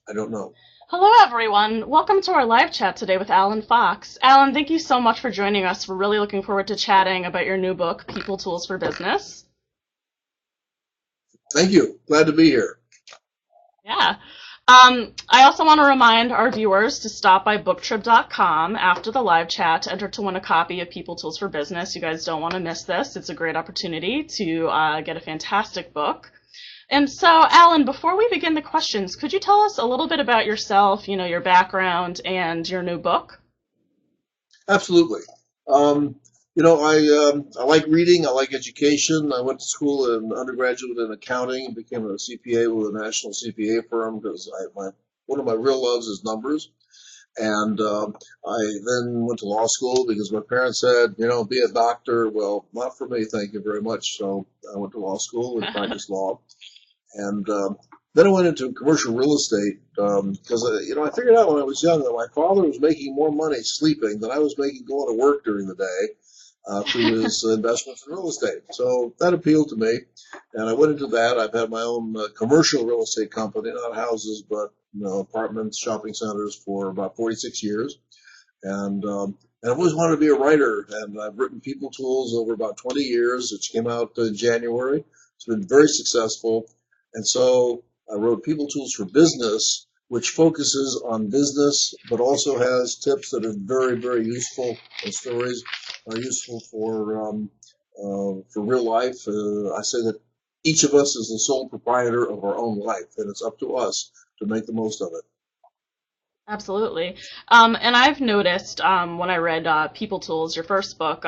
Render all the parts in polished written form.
I don't know. Hello, everyone. Welcome to our live chat today with Alan Fox. Alan, thank you so much for joining us. We're really looking forward to chatting about your new book, People Tools for Business. Thank you. Glad to be here. Yeah. I also want to remind our viewers to stop by BookTrib.com after the live chat to enter to win a copy of People Tools for Business. You guys don't want to miss this. It's a great opportunity to get a fantastic book. And so, Alan, before we begin the questions, could you tell us a little bit about yourself, your background, and your new book? Absolutely. Um, I like reading. I like education. I went to school in undergraduate in accounting, became a CPA with a national CPA firm because one of my real loves is numbers. And I then went to law school because my parents said, be a doctor. Well, not for me, thank you very much. So I went to law school and practiced law. And then I went into commercial real estate because I figured out when I was young that my father was making more money sleeping than I was making going to work during the day through his investments in real estate. So that appealed to me, and I went into that. I've had my own commercial real estate company, not houses, but apartments, shopping centers for about 46 years. And I've always wanted to be a writer, and I've written People Tools over about 20 years, which came out in January. It's been very successful. And so I wrote People Tools for Business, which focuses on business, but also has tips that are very, very useful, and stories are useful for real life. I say that each of us is the sole proprietor of our own life, and it's up to us to make the most of it. Absolutely. And I've noticed when I read People Tools, your first book,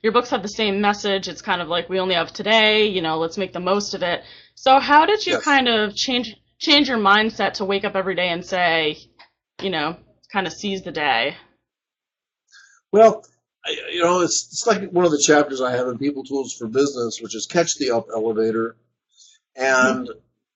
your books have the same message. It's kind of like we only have today, let's make the most of it. So how did you Yes. kind of change your mindset to wake up every day and say, you know, kind of seize the day? Well, it's like one of the chapters I have in People Tools for Business, which is catch the up elevator. And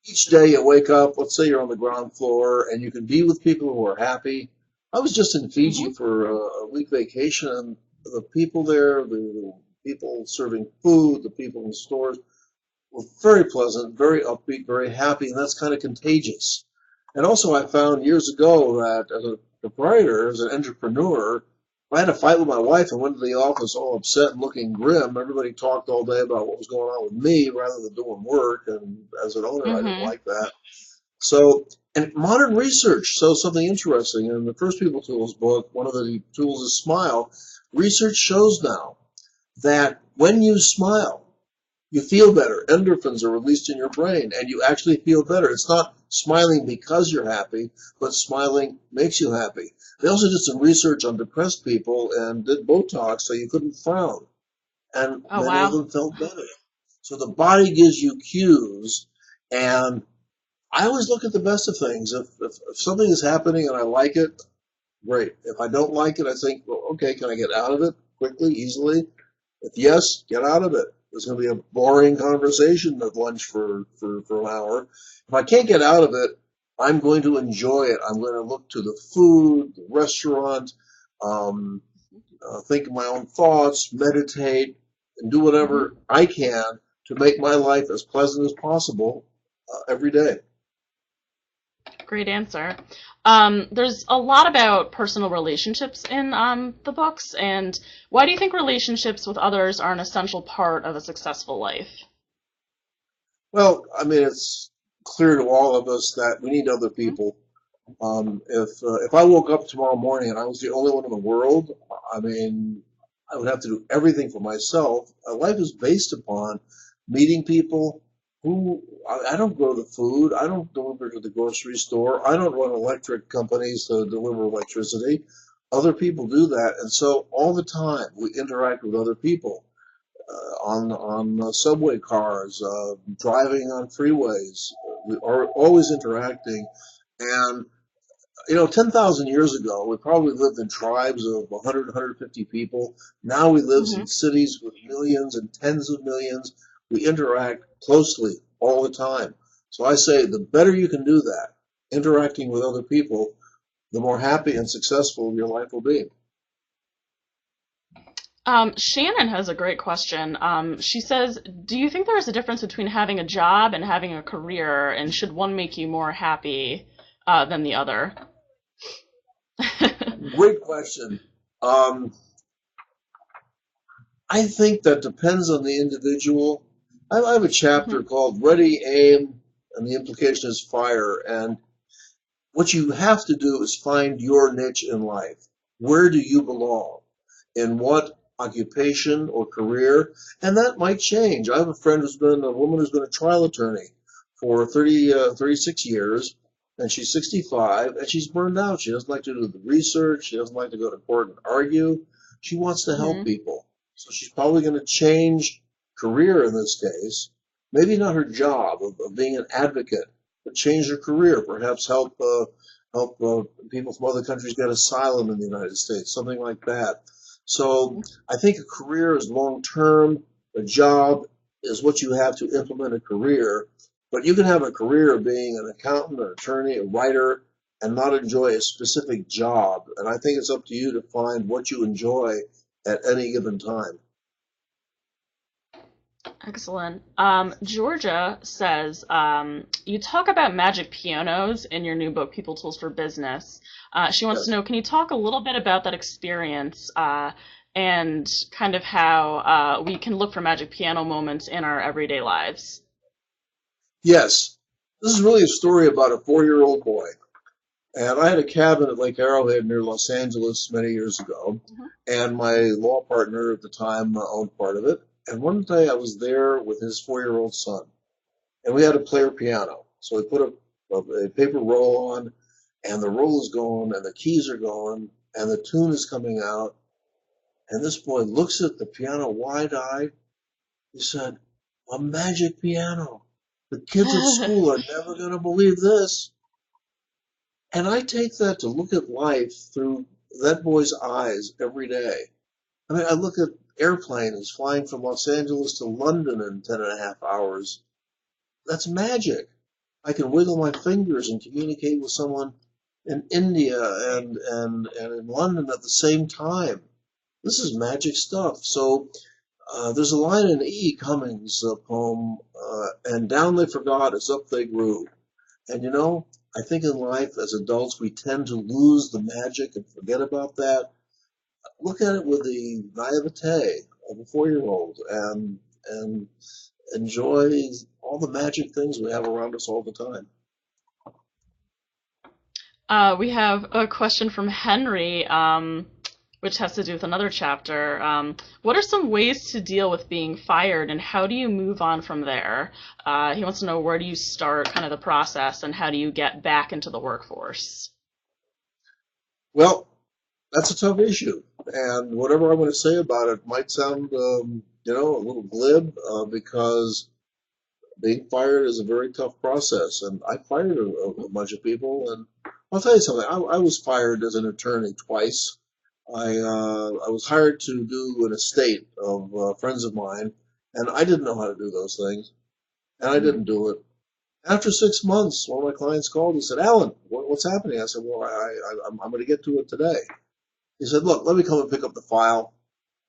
each day you wake up, let's say you're on the ground floor, and you can be with people who are happy. I was just in Fiji Hmm. for a week vacation, and the people there, the people serving food, the people in the stores, were very pleasant, very upbeat, very happy, and that's kind of contagious. And also, I found years ago that as a proprietor, as an entrepreneur, if I had a fight with my wife and went to the office all upset and looking grim, everybody talked all day about what was going on with me rather than doing work. And as an owner, I didn't Hmm. like that. So, and modern research shows something interesting. In the first People Tools book, one of the tools is smile. Research shows now that when you smile, you feel better. Endorphins are released in your brain, and you actually feel better. It's not smiling because you're happy, but smiling makes you happy. They also did some research on depressed people and did Botox so you couldn't frown, and Oh, many of wow. them felt better. So the body gives you cues, and I always look at the best of things. If something is happening and I like it, great. If I don't like it, I think, well, okay, can I get out of it quickly, easily? If yes, get out of it. There's going to be a boring conversation at lunch for an hour. If I can't get out of it, I'm going to enjoy it. I'm going to look to the food, the restaurant, um, think of my own thoughts, meditate, and do Hmm. whatever I can to make my life as pleasant as possible every day. Great answer. There's a lot about personal relationships in the books, and why do you think relationships with others are an essential part of a successful life? Well, I mean, it's clear to all of us that we need other people. If I woke up tomorrow morning and I was the only one in the world, I mean, I would have to do everything for myself. Life is based upon meeting people who I don't grow the food. I don't deliver to the grocery store. I don't run electric companies to deliver electricity. Other people do that, and so all the time we interact with other people on subway cars, driving on freeways. We are always interacting, and 10,000 years ago, we probably lived in tribes of 100, 150 people. Now we live Hmm. in cities with millions and tens of millions. We interact closely all the time. So I say the better you can do that, interacting with other people, the more happy and successful your life will be. Shannon has a great question. She says, "Do you think there is a difference between having a job and having a career, and should one make you more happy?" than the other? Great question. Um, I think that depends on the individual. I have a chapter Mhm. called Ready, Aim, and the implication is fire. And what you have to do is find your niche in life. Where do you belong? In what occupation or career? And that might change. I have a woman who's been a trial attorney for 36 years, and she's 65, and she's burned out. She doesn't like to do the research. She doesn't like to go to court and argue. She wants to help Mhm. people. So she's probably going to change career in this case. Maybe not her job of being an advocate, but change her career. Perhaps help people from other countries get asylum in the United States, something like that. So I think a career is long term. A job is what you have to implement a career. But you can have a career of being an accountant, an attorney, a writer, and not enjoy a specific job. And I think it's up to you to find what you enjoy at any given time. Excellent. Georgia says, you talk about magic pianos in your new book, People Tools for Business. She wants to Yes. know, can you talk a little bit about that experience and kind of how we can look for magic piano moments in our everyday lives? Yes. This is really a story about a 4-year-old boy. And I had a cabin at Lake Arrowhead near Los Angeles many years ago, Mhm. and my law partner at the time owned part of it. And one day I was there with his 4-year-old son, and we had a player piano. So we put a paper roll on, and the roll is going, and the keys are going, and the tune is coming out. And this boy looks at the piano wide-eyed. He said, "A magic piano. The kids at school are never going to believe this." And I take that to look at life through that boy's eyes every day. I mean, I look at airplanes flying from Los Angeles to London in 10.5 hours. That's magic. I can wiggle my fingers and communicate with someone in India and in London at the same time. This is magic stuff. So there's a line in E. Cummings' poem, and down they forgot as up they grew. And I think in life as adults we tend to lose the magic and forget about that. Look at it with the naivete of a 4-year-old and enjoy all the magic things we have around us all the time. We have a question from Henry, which has to do with another chapter. What are some ways to deal with being fired, and how do you move on from there? He wants to know, where do you start kind of the process, and how do you get back into the workforce? Well, that's a tough issue, and whatever I'm going to say about it might sound, a little glib, because being fired is a very tough process, and I fired a bunch of people. And I'll tell you something. I was fired as an attorney twice. I was hired to do an estate of friends of mine, and I didn't know how to do those things, and I Mhm. didn't do it. After 6 months, one of my clients called and said, "Alan, what's happening?" I said, "Well, I'm going to get to it today." He said, "Look, let me come and pick up the file."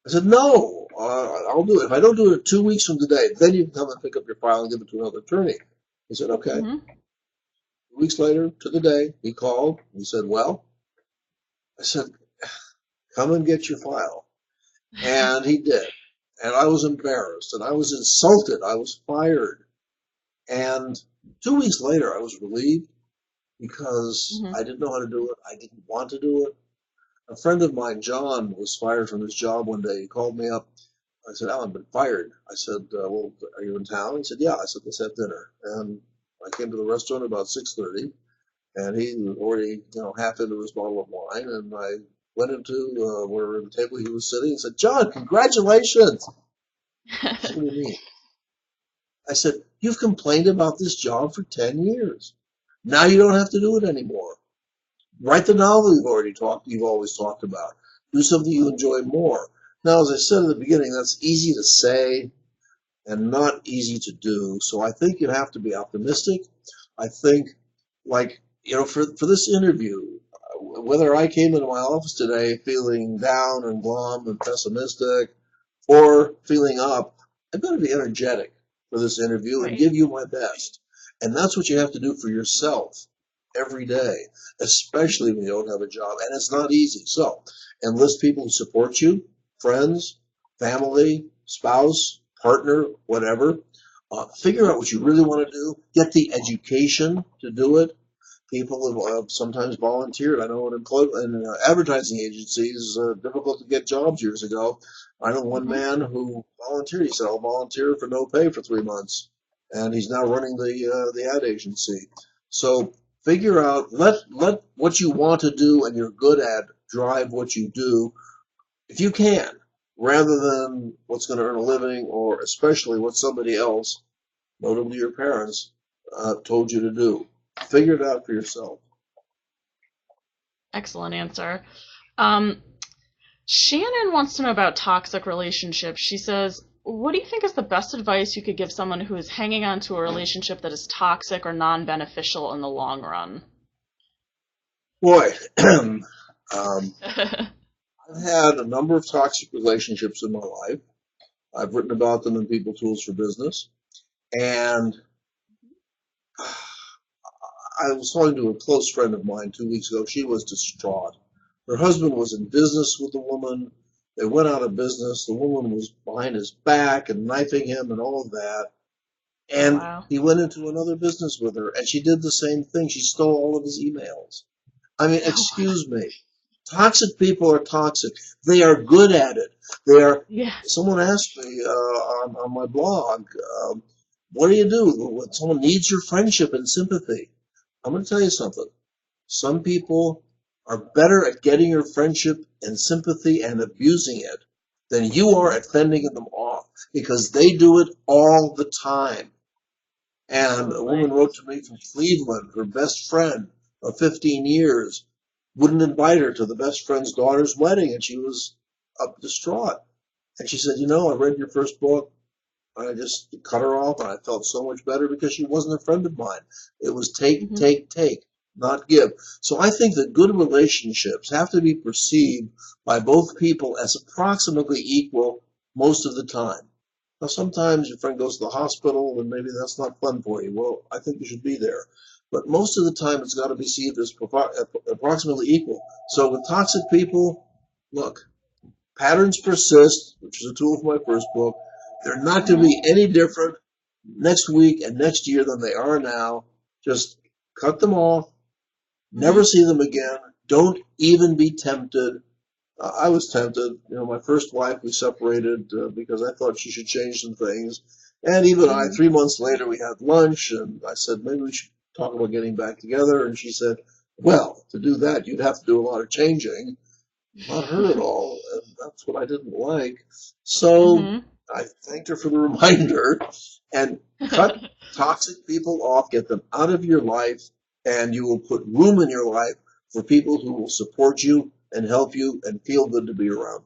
I said, "No, I'll do it. If I don't do it 2 weeks from today, then you can come and pick up your file and give it to another attorney." He said, "Okay." Mhm. 2 weeks later, to the day, he called. He said, "Well," I said, "come and get your file." And he did. And I was embarrassed and I was insulted. I was fired. And 2 weeks later, I was relieved because Mhm. I didn't know how to do it. I didn't want to do it. A friend of mine, John, was fired from his job one day. He called me up. I said, "Alan, I've been fired." I said, "Well, are you in town?" He said, "Yeah." I said, "Let's have dinner." And I came to the restaurant about 6:30, and he was already, half into his bottle of wine. And I went into where the table he was sitting and said, "John, congratulations." He said, "What do you mean?" I said, "You've complained about this job for 10 years. Now you don't have to do it anymore. Write the novel you've always talked about. Do something you enjoy more." Now, as I said at the beginning, that's easy to say and not easy to do. So I think you have to be optimistic. I think, like, for this interview, whether I came into my office today feeling down and glum and pessimistic or feeling up, I'm going to be energetic for this interview and Right. give you my best. And that's what you have to do for yourself. every day, especially when you don't have a job. And it's not easy. So enlist people who support you, friends, family, spouse, partner, whatever. Figure out what you really want to do. Get the education to do it. People have sometimes volunteered. I know in advertising agencies, difficult to get jobs years ago. I know one Hmm. man who volunteered. He said, "I'll volunteer for no pay for 3 months," and he's now running the ad agency. So figure out let what you want to do and you're good at drive what you do if you can, rather than what's going to earn a living or especially what somebody else, notably your parents, told you to do. Figure it out for yourself. Excellent answer. Um, Shannon wants to know about toxic relationships. She says, what do you think is the best advice you could give someone who is hanging on to a relationship that is toxic or non-beneficial in the long run? Boy, I've had a number of toxic relationships in my life. I've written about them in People Tools for Business. And I was talking to a close friend of mine 2 weeks ago. She was distraught. Her husband was in business with the woman. They went out of business. The woman was behind his back and knifing him and all of that. Oh, And wow. he went into another business with her, and she did the same thing. She stole all of his emails. I mean, Oh, wow. excuse me. Toxic people are toxic. They are good at it. They are. Yeah. Someone asked me on my blog, what do you do when someone needs your friendship and sympathy? I'm going to tell you something. Some people are better at getting your friendship and sympathy and abusing it than you are Hmm. at fending them off because they do it all the time. And a Absolutely. woman wrote to me from Cleveland, her best friend of 15 years wouldn't invite her to the best friend's daughter's wedding, and she was up distraught. And she said, I read your first book. I just cut her off, and I felt so much better because she wasn't a friend of mine. It was take, Hmm. take, take, not give. So I think that good relationships have to be perceived by both people as approximately equal most of the time. Now, sometimes your friend goes to the hospital, and maybe that's not fun for you. Well, I think you should be there. But most of the time, it's got to be seen as approximately equal. So with toxic people, look, patterns persist, which is a tool for my first book. They're not going to Hmm. be any different next week and next year than they are now. Just cut them off, never Hmm. see them again. Don't even be tempted. I was tempted. My first wife, we separated because I thought she should change some things. And even I, Hmm. 3 months later, we had lunch, and I said, maybe we should talk about getting back together. And she said, well, to do that, you'd have to do a lot of changing. Not her at all, and that's what I didn't like. So Hmm. I thanked her for the reminder and cut toxic people off, get them out of your life, and you will put room in your life for people who will support you and help you and feel good to be around.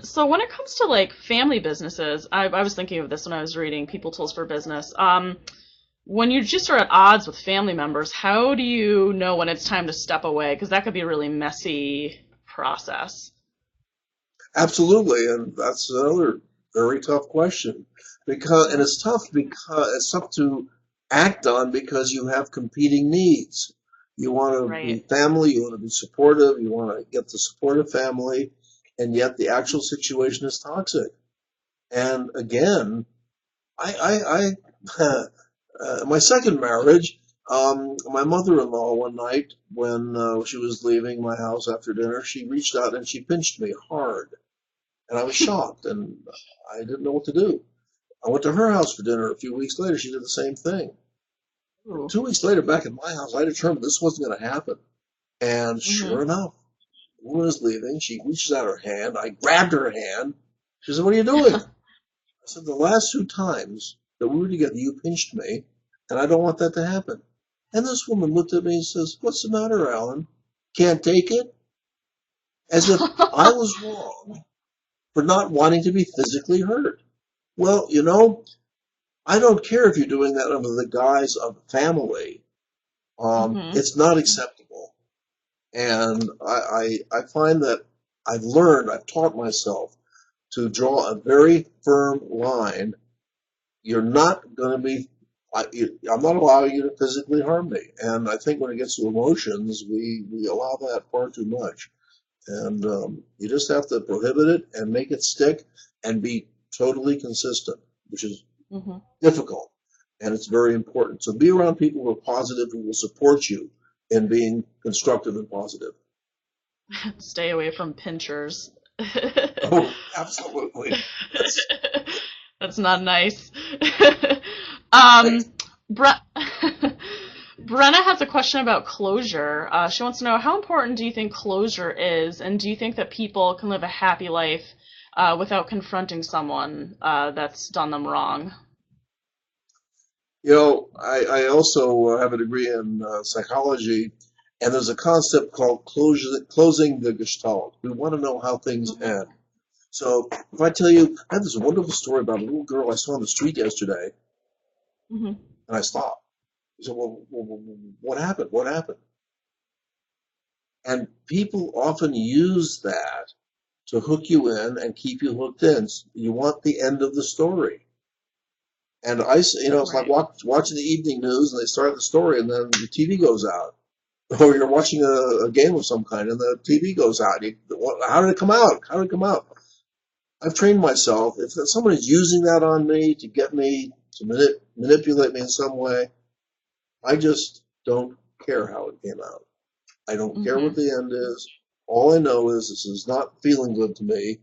So when it comes to like family businesses, I was thinking of this when I was reading People Tools for Business. When you just are at odds with family members, how do you know when it's time to step away? Because that could be a really messy process. Absolutely, and that's another very tough question and Hmm. it's tough to act on because you have competing needs. You want to be Right. family, you want to be supportive, you want to get the support of family, and yet the actual situation is toxic. And again, my second marriage, my mother-in-law one night when she was leaving my house after dinner, she reached out and she pinched me hard. And I was shocked, and I didn't know what to do. I went to her house for dinner a few weeks later. She did the same thing. And Ooh. 2 weeks later, back at my house, I determined this wasn't going to happen. And Hmm. sure enough, the woman was leaving. She reaches out her hand. I grabbed her hand. She said, "What are you doing?" I said, "The last 2 times that we were together, you pinched me, and I don't want that to happen." And this woman looked at me and says, "What's the matter, Alan? Can't take it?" As if I was wrong for not wanting to be physically hurt. Well, I don't care if you're doing that under the guise of family. Hmm. It's not acceptable. And I find that I've taught myself to draw a very firm line. You're not going to be, I'm not allowing you to physically harm me. And I think when it gets to emotions, we allow that far too much. And you just have to prohibit it and make it stick and be totally consistent, which is Hmm. difficult. And it's very important. So be around people who are positive, who will support you in being constructive and positive. Stay away from pinchers. Oh, absolutely. That's That's not nice. right. um, Bre- Brenna has a question about closure. She wants to know, how important do you think closure is, and do you think that people can live a happy life without confronting someone that's done them wrong? I also have a degree in psychology, and there's a concept called closing the gestalt. We want to know how things Hmm. end. So if I tell you, I had this wonderful story about a little girl I saw on the street yesterday, Hmm. and I stopped. I said, well, what happened? What happened? And people often use that to hook you in and keep you hooked in. You want the end of the story. And it's like Right. watching the evening news, and they start the story, and then the TV goes out. Or you're watching a game of some kind, and the TV goes out. How did it come out? How did it come out? I've trained myself. If someone is using that on me to get me to manipulate me in some way, I just don't care how it came out. I don't care what Hmm. the end is. All I know is this is not feeling good to me,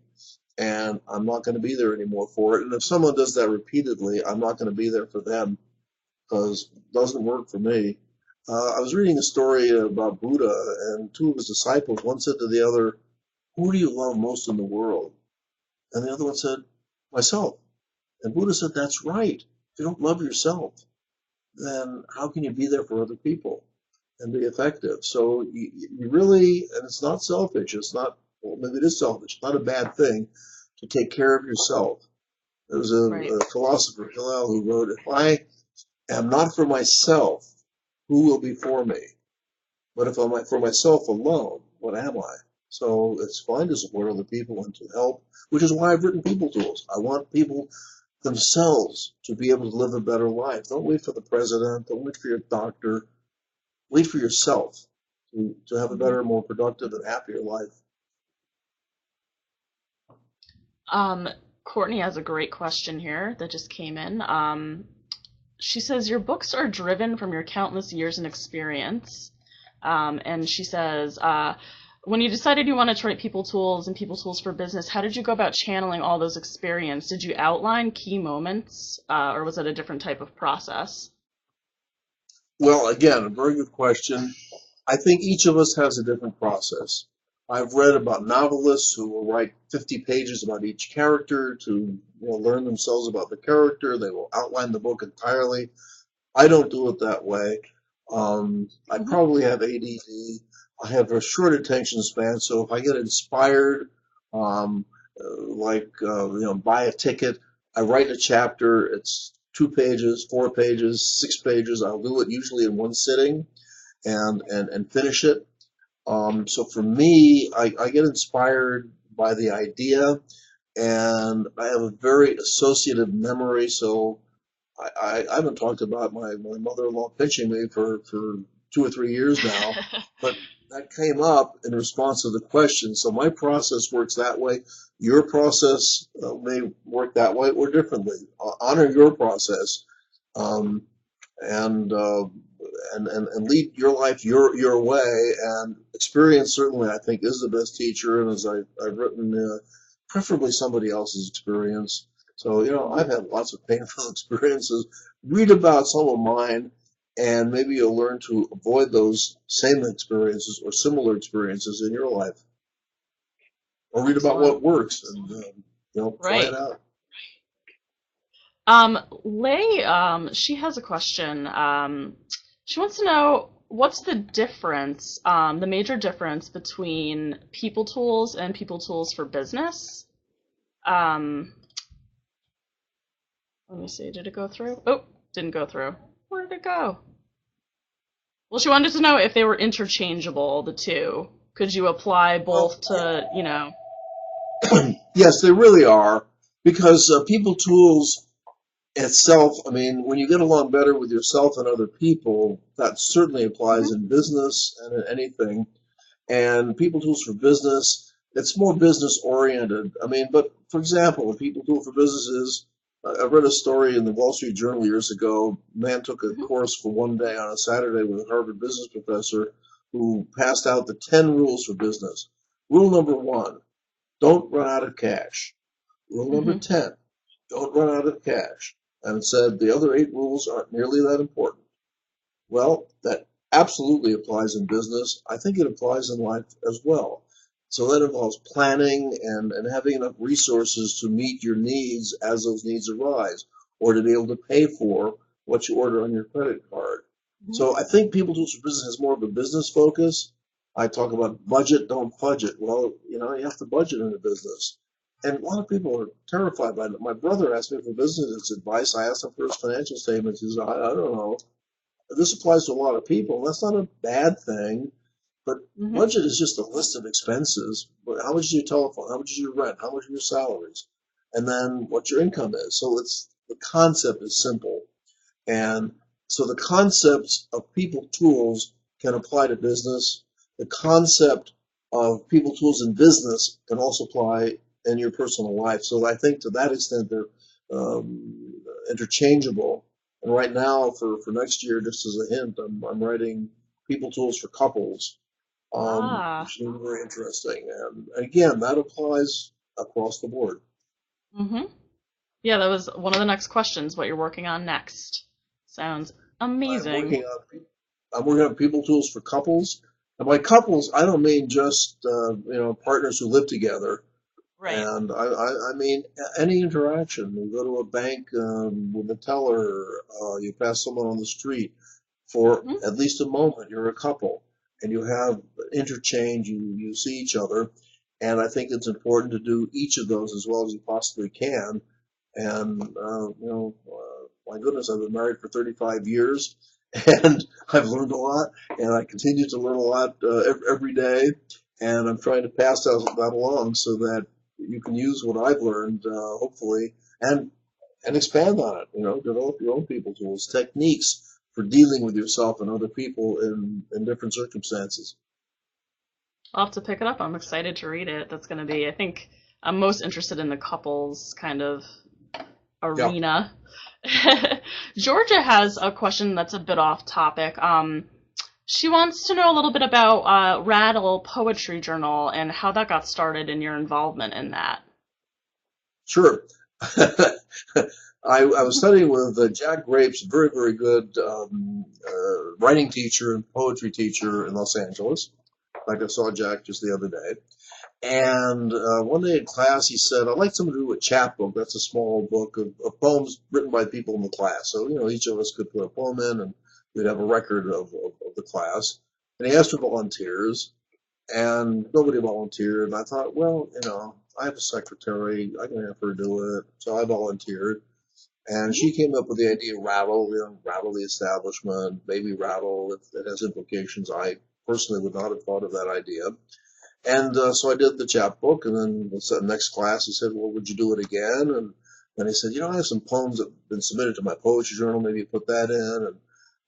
and I'm not going to be there anymore for it. And if someone does that repeatedly, I'm not going to be there for them because it doesn't work for me. I was reading a story about Buddha, and two of his disciples, one said to the other, "Who do you love most in the world?" And the other one said, "Myself." And Buddha said, "That's right. If you don't love yourself, then how can you be there for other people and be effective?" So you really, and it's not selfish. It's not, well, maybe it is selfish. It's not a bad thing to take care of yourself. There was Right. a philosopher, Hillel, who wrote, "If I am not for myself, who will be for me? But if I'm for myself alone, what am I?" So it's fine to support other people and to help, which is why I've written people tools. I want people themselves to be able to live a better life. Don't wait for the president. Don't wait for your doctor. Wait for yourself to have a Hmm. better, more productive, and happier life. Um, Courtney has a great question here that just came in. She says, your books are driven from your countless years and experience. And she says, when you decided you wanted to write people tools and people tools for business, how did you go about channeling all those experience? Did you outline key moments, or was it a different type of process? Well, again, a very good question. I think each of us has a different process. I've read about novelists who will write 50 pages about each character to learn themselves about the character. They will outline the book entirely. I don't do it that way. I Hmm. probably have ADD. I have a short attention span, so if I get inspired, um, buy a ticket, I write a chapter. It's 2 pages, 4 pages, 6 pages. I'll do it usually in one sitting and finish it. So for me, I get inspired by the idea, and I have a very associative memory. So I haven't talked about my mother-in-law pinching me for 2 or 3 years now, but that came up in response to the question. So my process works that way. Your process may work that way or differently. Honor your process, um, and, uh, and lead your life your way. And experience certainly, I think, is the best teacher. And as I've written, preferably somebody else's experience. So, Hmm. I've had lots of painful experiences. Read about some of mine, and maybe you'll learn to avoid those same experiences or similar experiences in your life. Or read about Excellent. what works and, try it Right. out. Lay, she has a question. She wants to know, what's the difference, the major difference between people tools and people tools for business? Um, Let me see, did it go through? Oh, didn't go through. Where did it go? Well, she wanted to know if they were interchangeable, the two. Could you apply Well, both to, you know? yes, they really are, because people tools itself, I mean, when you get along better with yourself and other people, that certainly applies Hmm. in business and in anything. And people tools for business, it's more business oriented. I mean, but for example, a people tool for business is, I read a story in the Wall Street Journal years ago. A man took a Hmm. course for one day on a Saturday with a Harvard business professor who passed out the 10 rules for business. Rule number one, don't run out of cash. Rule number Hmm. 10, don't run out of cash. And said the other 8 rules aren't nearly that important. Well, that absolutely applies in business. I think it applies in life as well. So that involves planning and having enough resources to meet your needs as those needs arise, or to be able to pay for what you order on your credit card. Hmm. So I think People Tools for Business has more of a business focus. I talk about budget, don't budget. Well, you have to budget in a business. And a lot of people are terrified by it. My brother asked me for business advice. I asked him for his financial statements. He said, I don't know. This applies to a lot of people. That's not a bad thing, but Hmm. budget is just a list of expenses. How much is your telephone? How much is your rent? How much are your salaries? And then what your income is. So the concept is simple. And so the concepts of people tools can apply to business. The concept of people tools in business can also apply in your personal life. So I think to that extent they're interchangeable. And right now, for next year, just as a hint, I'm writing people tools for couples, Ah. which is very interesting. And again, that applies across the board. Hmm. Yeah, that was one of the next questions, what you're working on next. Sounds I'm amazing. working on I'm working on people tools for couples. And by couples, I don't mean just partners who live together. Right. And I mean any interaction. You go to a bank with a teller, you pass someone on the street for Hmm. at least a moment. You're a couple, and you have interchange. You see each other, and I think it's important to do each of those as well as you possibly can. And my goodness, I've been married for 35 years, and I've learned a lot, and I continue to learn a lot every day. And I'm trying to pass that along so that you can use what I've learned, hopefully, and expand on it. Develop your own people tools, techniques for dealing with yourself and other people in different circumstances. I'll have to pick it up. I'm excited to read it. That's going to be, I think, I'm most interested in the couples kind of Yeah, arena. Georgia has a question that's a bit off topic. She wants to know a little bit about Rattle Poetry Journal and how that got started and your involvement in that. sure. I was studying with Jack Grapes, a very, very good writing teacher and poetry teacher in Los Angeles. Like I saw Jack just the other day. And one day in class, he said, I'd like someone to do a chapbook. That's a small book of poems written by people in the class. So, each of us could put a poem in and we'd have a record of the class. And he asked for volunteers, and nobody volunteered. And I thought, well, I have a secretary. I can have her do it. So I volunteered. And Hmm. she came up with the idea of rattle, rattle the establishment, maybe rattle if it has implications. I personally would not have thought of that idea. And so I did the chapbook, and then the next class he said, "Well, would you do it again?" And then he said, "I have some poems that have been submitted to my poetry journal. Maybe you put that in." And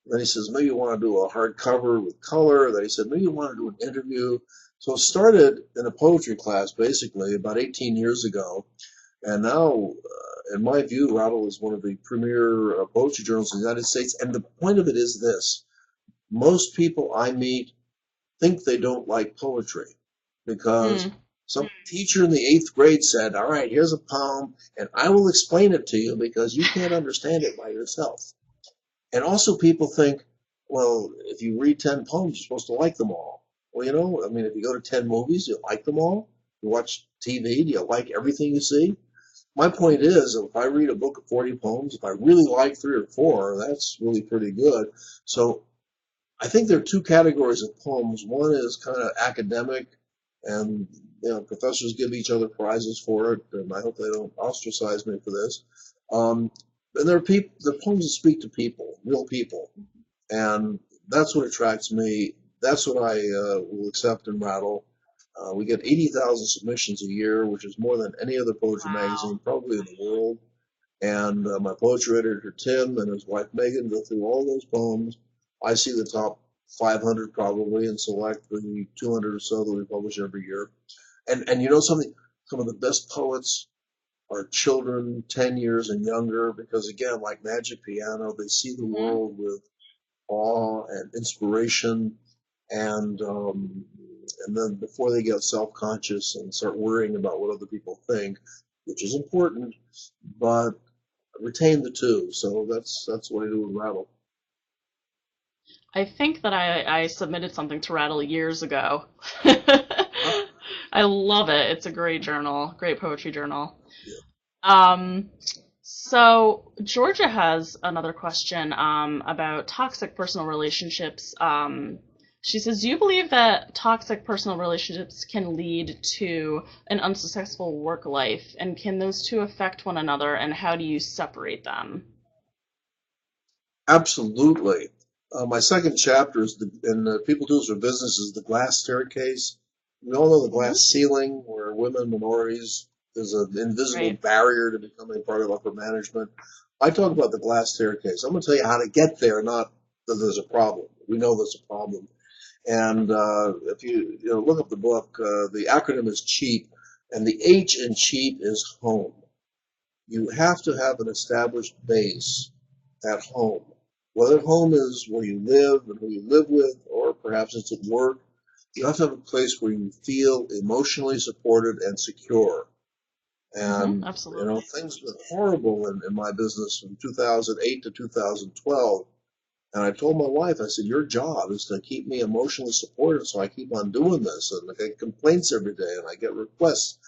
then he says, "Maybe you want to do a hardcover with color." Then he said, "Maybe you want to do an interview." So it started in a poetry class, basically about 18 years ago, and now, in my view, Rattle is one of the premier poetry journals in the United States. And the point of it is this: most people I meet think they don't like poetry because Hmm. some teacher in the 8th grade said, all right, here's a poem, and I will explain it to you because you can't understand it by yourself. And also, people think, well, if you read 10 poems, you're supposed to like them all. Well, I mean, if you go to 10 movies, you like them all. You watch TV, do you like everything you see? My point is, if I read a book of 40 poems, if I really like 3 or 4, that's really pretty good. So I think there are two categories of poems. One is kind of academic, and professors give each other prizes for it, and I hope they don't ostracize me for this. Um, and there are poems that speak to people, real people, and that's what attracts me. That's what I will accept and rattle. We get 80,000 submissions a year, which is more than any other poetry Wow. magazine probably in the world. And my poetry editor, Tim, and his wife, Megan, go through all those poems. I see the top 500 probably and select the 200 or so that we publish every year. And you know something? Some of the best poets are children 10 years and younger because, again, like Magic Piano, they see the Hmm. world with awe and inspiration, and then before they get self-conscious and start worrying about what other people think, which is important, but retain the two. So that's what I do with Rattle. I think that I submitted something to Rattle years ago. Uh, I love it. It's a great journal, great poetry journal. yeah, Um, so Georgia has another question about toxic personal relationships. She says, "Do you believe that toxic personal relationships can lead to an unsuccessful work life, and can those two affect one another, and how do you separate them?" absolutely. My second chapter is in the People Tools for Business is the glass staircase. We all know the Hmm. glass ceiling, where women, minorities, there's an invisible Right. barrier to becoming part of upper management. I talk about the glass staircase. I'm going to tell you how to get there, not that there's a problem. We know there's a problem. And if you know, look up the book, the acronym is CHEAP, and the H in CHEAP is home. You have to have an established base at home. Whether home is where you live and who you live with, or perhaps it's at work, you have to have a place where you feel emotionally supported and secure. Hmm. And, you know, Absolutely. things were horrible in my business from 2008 to 2012. And I told my wife, I said, your job is to keep me emotionally supported so I keep on doing this. And I get complaints every day and I get requests.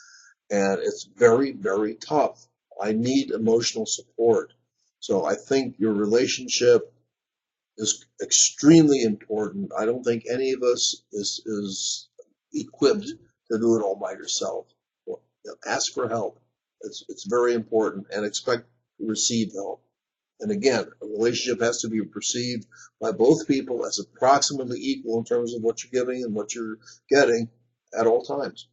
And it's very, very tough. I need emotional support. So I think your relationship is extremely important. I don't think any of us is equipped Hmm. to do it all by yourself. Well, you know, ask for help. It's very important and expect to receive help. And again, a relationship has to be perceived by both people as approximately equal in terms of what you're giving and what you're getting at all times.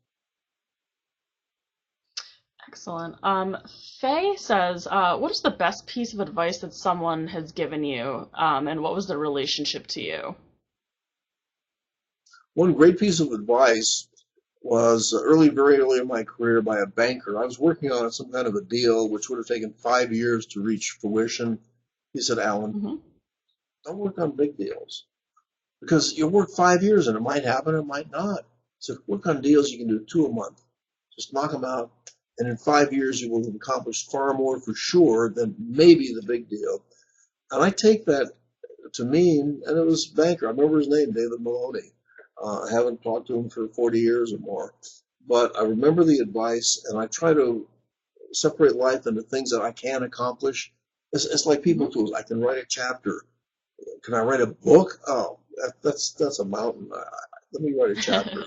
Excellent. Faye says, "What is the best piece of advice that someone has given you, and what was the relationship to you?" One great piece of advice was very early in my career by a banker. I was working on some kind of a deal which would have taken 5 years to reach fruition. He said, Alan, Hmm. don't work on big deals because you'll work 5 years and it might happen, it might not. So work on deals you can do two a month. Just knock them out. And in 5 years, you will have accomplished far more for sure than maybe the big deal. And I take that to mean, and it was a banker. I remember his name, David Maloney. I haven't talked to him for 40 years or more. But I remember the advice, and I try to separate life into things that I can accomplish. It's like people Hmm. tools. I can write a chapter. Can I write a book? Oh, that's a mountain. Let me write a chapter.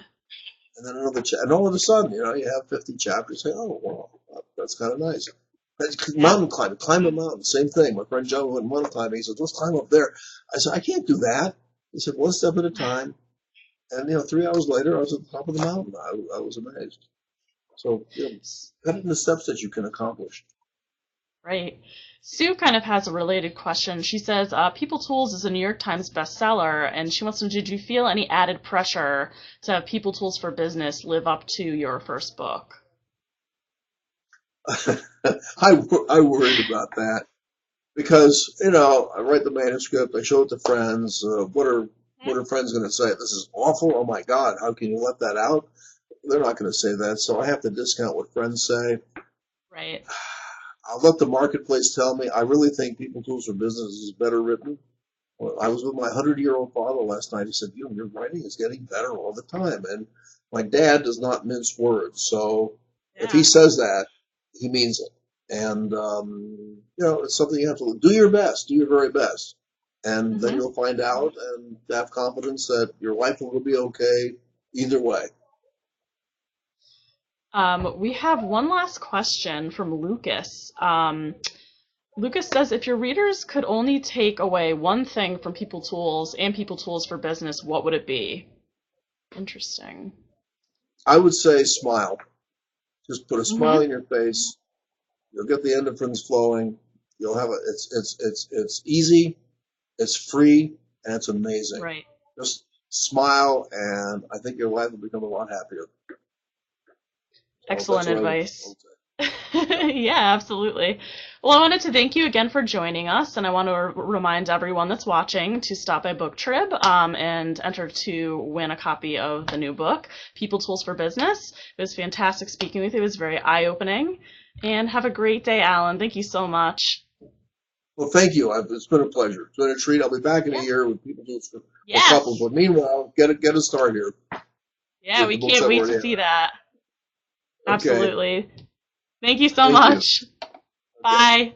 And then another chapter. And all of a sudden, you know, you have 50 chapters. Say, oh, wow, that's kind of nice. Yeah. Mountain climbing, climb a mountain, same thing. My friend John went mountain climbing. He said, let's climb up there. I said, I can't do that. He said, one step at a time. And, you know, 3 hours later, I was at the top of the mountain. I was amazed. So, you know, cut it into steps that you can accomplish. Right. Sue kind of has a related question. She says, People Tools is a New York Times bestseller, and she wants to know, did you feel any added pressure to have People Tools for Business live up to your first book? I worried about that because, you know, I write the manuscript, I show it to friends. What Mhm. are friends going to say? This is awful. Oh my God, how can you let that out? They're not going to say that. So I have to discount what friends say. Right. I'll let the marketplace tell me. I really think People Tools for Business is better written. Well, I was with my 100-year-old father last night. He said, you know, your writing is getting better all the time. And my dad does not mince words. So if he Yeah. says that, he means it. And, you know, it's something you have to do your best, do your very best. And then Hmm. you'll find out and have confidence that your life will be okay either way. We have one last question from Lucas. Lucas says, if your readers could only take away one thing from People Tools and People Tools for Business, what would it be? Interesting. I would say smile. Just put a smile Hmm. in your face. You'll get the endorphins flowing. You'll have it's easy, it's free, and it's amazing. Right. Just smile, and I think your life will become a lot happier. So that's Excellent what I advice. would say. Yeah. Yeah, absolutely. Well, I wanted to thank you again for joining us, and I want to remind everyone that's watching to stop by BookTrib and enter to win a copy of the new book, People Tools for Business. It was fantastic speaking with you. It was very eye-opening. And have a great day, Alan. Thank you so much. Well, thank you. It's been a pleasure. It's been a treat. I'll be back in a Yeah. year with people do for a couple. Yes. But meanwhile, get a start here Yeah, with we the books can't that wait were to in. see that. Okay. Absolutely. Thank you so Thank you. much. Okay. Bye.